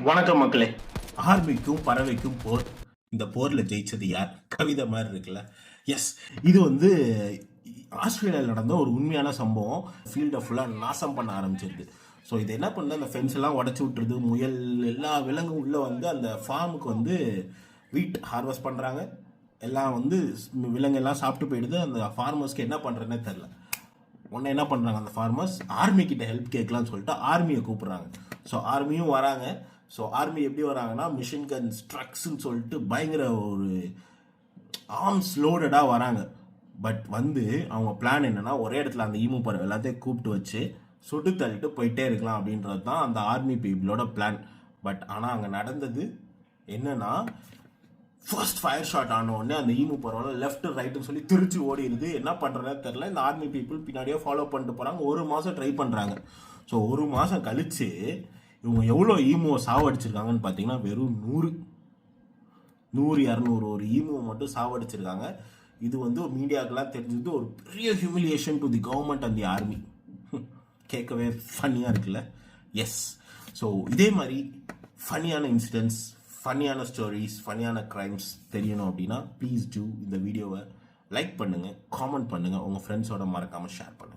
வணக்கம் மக்களே. ஆர்மிக்கும் பறவைக்கும் போர். இந்த போர்ல ஜெயிச்சது யார்? கவிதை மாதிரி இருக்குல்ல. எஸ், இது வந்து ஆஸ்திரேலியாவில் நடந்த ஒரு உண்மையான சம்பவம். ஃபீல்டை ஃபுல்லாக நாசம் பண்ண ஆரம்பிச்சிருது. ஸோ இது என்ன பண்ண, அந்த ஃபென்ஸ் எல்லாம் உடச்சி விட்டுருது. முயல் எல்லா விலங்கும் உள்ளே வந்து அந்த ஃபார்முக்கு வந்து வீட் ஹார்வெஸ்ட் பண்ணுறாங்க. எல்லாம் வந்து விலங்கெல்லாம் சாப்பிட்டு போயிடுது. அந்த ஃபார்மர்ஸ்க்கு என்ன பண்ணுறதுனே தெரில. உடனே என்ன பண்ணுறாங்க, அந்த ஃபார்மர்ஸ் ஆர்மி கிட்ட ஹெல்ப் கேட்கலான்னு சொல்லிட்டு ஆர்மியை கூப்பிட்றாங்க. ஸோ ஆர்மியும் வராங்க. ஸோ ஆர்மி எப்படி வராங்கன்னா, மிஷின் கன்ஸ், ட்ரக்ஸ்ன்னு சொல்லிட்டு பயங்கர ஒரு ஆர்ம்ஸ் லோடடாக வராங்க. பட் வந்து அவங்க பிளான் என்னன்னா, ஒரே இடத்துல அந்த ஈமு பறவை எல்லாத்தையும் கூப்பிட்டு வச்சு சுட்டு தள்ளிட்டு போயிட்டே இருக்கலாம் அப்படின்றது தான் அந்த ஆர்மி பீப்புளோட பிளான். பட் ஆனால் அங்கே நடந்தது என்னன்னா, ஃபர்ஸ்ட் ஃபயர் ஷாட் ஆன உடனே அந்த ஈமு பறவை லெஃப்ட் ரைட்டுன்னு சொல்லி திருச்சி ஓடிடுது. என்ன பண்ணுறதுன்னு தெரில. இந்த ஆர்மி பீப்புள் பின்னாடியே ஃபாலோ பண்ணிட்டு போகிறாங்க. ஒரு மாதம் ட்ரை பண்ணுறாங்க. ஸோ ஒரு மாதம் கழித்து இவங்க எவ்வளோ ஈமுவை சாவடிச்சிருக்காங்கன்னு பார்த்தீங்கன்னா, வெறும் 100 200 ஒரு ஈமுவை மட்டும் சாவடிச்சிருக்காங்க. இது வந்து மீடியாக்கெல்லாம் தெரிஞ்சது ஒரு பெரிய humiliation to the government and the army. கேட்கவே ஃபன்னியாக இருக்குல்ல. எஸ், ஸோ இதே மாதிரி ஃபன்னியான இன்சிடென்ட்ஸ், ஃபன்னியான ஸ்டோரிஸ், ஃபன்னியான க்ரைம்ஸ் தெரியணும் அப்படின்னா ப்ளீஸ் டூ இந்த வீடியோவை லைக் பண்ணுங்கள், காமெண்ட் பண்ணுங்கள், உங்கள் ஃப்ரெண்ட்ஸோட மறக்காமல் ஷேர் பண்ணுங்கள்.